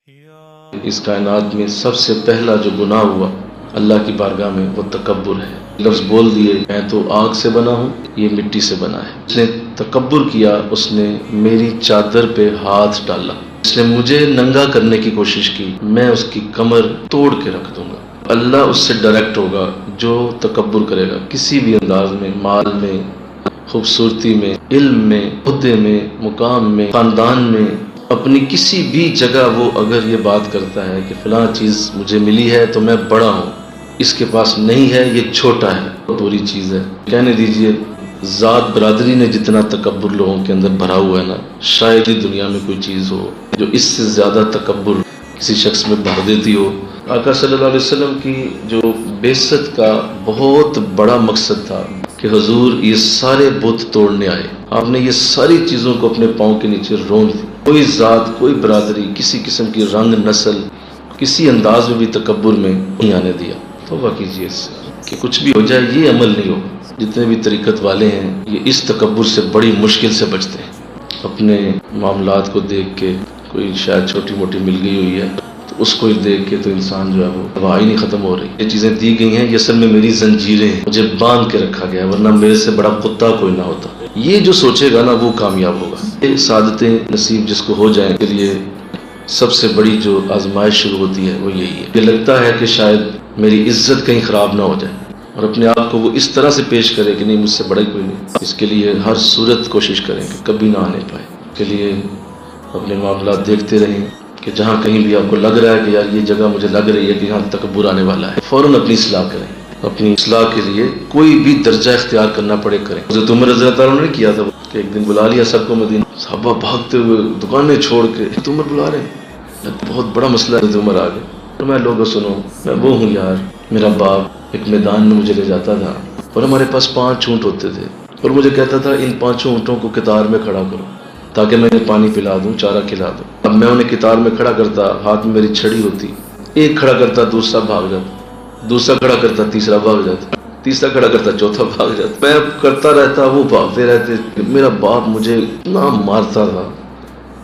اس کائنات میں سب سے پہلا جو گناہ ہوا اللہ کی بارگاہ میں وہ تکبر ہے۔ لفظ بول دیے میں تو آگ سے بنا ہوں، یہ مٹی سے بنا ہے۔ اس نے تکبر کیا، اس نے میری چادر پہ ہاتھ ڈالا، اس نے مجھے ننگا کرنے کی کوشش کی، میں اس کی کمر توڑ کے رکھ دوں گا۔ اللہ اس سے ڈائریکٹ ہوگا جو تکبر کرے گا کسی بھی انداز میں، مال میں، خوبصورتی میں، علم میں، عہدے میں، مقام میں، خاندان میں، اپنی کسی بھی جگہ وہ اگر یہ بات کرتا ہے کہ فلاں چیز مجھے ملی ہے تو میں بڑا ہوں، اس کے پاس نہیں ہے یہ چھوٹا ہے، بری چیز ہے۔ کہنے دیجئے ذات برادری نے جتنا تکبر لوگوں کے اندر بھرا ہوا ہے نا، شاید ہی دنیا میں کوئی چیز ہو جو اس سے زیادہ تکبر کسی شخص میں بھر دیتی ہو۔ آقا صلی اللہ علیہ وسلم کی جو بعثت کا بہت بڑا مقصد تھا کہ حضور یہ سارے بت توڑنے آئے، آپ نے یہ ساری چیزوں کو اپنے پاؤں کے نیچے رون دی۔ کوئی ذات، کوئی برادری، کسی قسم کی رنگ، نسل، کسی انداز میں بھی تکبر میں نہیں آنے دیا۔ توبہ کیجیے اس سے کہ کچھ بھی ہو جائے یہ عمل نہیں ہو۔ جتنے بھی طریقت والے ہیں یہ اس تکبر سے بڑی مشکل سے بچتے ہیں۔ اپنے معاملات کو دیکھ کے کوئی شاید چھوٹی موٹی مل گئی ہوئی ہے تو اس کو دیکھ کے تو انسان جو ہے وہ دوا ہی نہیں ختم ہو رہی۔ یہ چیزیں دی گئی ہیں، یہ اصل میں میری زنجیریں ہیں، مجھے باندھ کے رکھا گیا، ورنہ میرے سے بڑا کتا کوئی نہ ہوتا۔ یہ جو سوچے گا نا وہ کامیاب ہوگا۔ یہ سعادتیں نصیب جس کو ہو جائیں کے لیے سب سے بڑی جو آزمائش شروع ہوتی ہے وہ یہی ہے۔ یہ لگتا ہے کہ شاید میری عزت کہیں خراب نہ ہو جائے، اور اپنے آپ کو وہ اس طرح سے پیش کرے کہ نہیں مجھ سے بڑا ہی کوئی نہیں۔ اس کے لیے ہر صورت کوشش کریں کہ کبھی نہ آنے پائے۔ کے لیے اپنے معاملات دیکھتے رہیں کہ جہاں کہیں بھی آپ کو لگ رہا ہے کہ یار یہ جگہ مجھے لگ رہی ہے کہ یہاں تکبر آنے والا ہے، فوراً اپنی اصلاح کریں۔ اپنی اصلاح کے لیے کوئی بھی درجہ اختیار کرنا پڑے کریں۔ حضرت عمر رضی اللہ تعالیٰ نے کیا تھا کہ ایک دن بلا لیا سب کو مدینہ، صحابہ بھاگتے ہوئے دکانیں چھوڑ کے حضرت عمر بلا رہے ہیں، بہت بڑا مسئلہ ہے۔ حضرت عمر آ گئے تو میں لوگوں سنو، میں وہ ہوں یار، میرا باپ ایک میدان میں مجھے لے جاتا تھا اور ہمارے پاس 5 اونٹ ہوتے تھے اور مجھے کہتا تھا ان 5 اونٹوں کو قطار میں کھڑا کرو تاکہ میں انہیں پانی پلا دوں، چارہ کھلا دوں۔ اب میں انہیں قطار میں کھڑا کرتا، ہاتھ میں میری چھڑی ہوتی، ایک کھڑا کرتا دوسرا بھاگ جاتا، دوسرا کھڑا کرتا تیسرا بھاگ جاتا، تیسرا کھڑا کرتا چوتھا بھاگ جاتا، میں کرتا رہتا وہ بھاگتے رہتے۔ میرا باپ مجھے اتنا مارتا تھا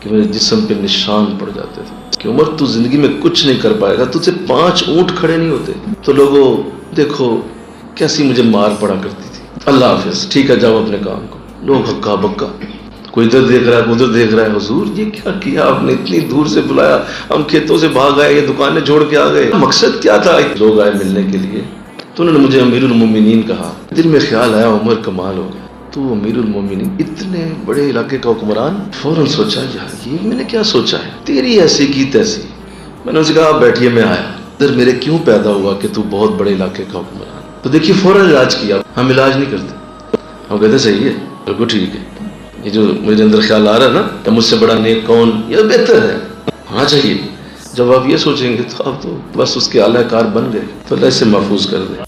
کہ میرے جسم پہ نشان پڑ جاتے تھے کہ عمر تو زندگی میں کچھ نہیں کر پائے گا، تجھ سے 5 اونٹ کھڑے نہیں ہوتے۔ تو لوگوں دیکھو کیسی مجھے مار پڑا کرتی تھی۔ اللہ حافظ، ٹھیک ہے جاؤ اپنے کام کو۔ لوگ ہکا بکا، کوئی ادھر دیکھ رہا ہے کوئی ادھر دیکھ رہا ہے، حضور یہ کیا کیا آپ نے، اتنی دور سے بلایا، ہم کھیتوں سے بھاگ آئے، یہ دکانیں چھوڑ کے آ گئے، مقصد کیا تھا؟ لوگ آئے ملنے کے لیے تو انہوں نے مجھے امیر المومنین کہا۔ دل میں خیال آیا عمر کمال ہو گیا، تو امیر المومنین اتنے بڑے علاقے کا حکمران۔ فوراً سوچا یار یہ میں نے کیا سوچا ہے، تیری ایسی کی تیسی۔ میں نے اسے کہا آپ بیٹھیے میں آیا، ادھر میرے کیوں پیدا ہوا کہ تو بہت بڑے علاقے کا حکمران۔ تو دیکھیے فوراً علاج کیا۔ ہم علاج نہیں کرتے، ہم کہتے صحیح ہے بالکل ٹھیک ہے، یہ جو میرے اندر خیال آ رہا ہے نا کہ مجھ سے بڑا نیک کون، یہ بہتر ہے، ہاں چاہیے۔ جب آپ یہ سوچیں گے تو آپ تو بس اس کے اعلی کار بن گئے۔ تو اللہ اسے محفوظ کر دے۔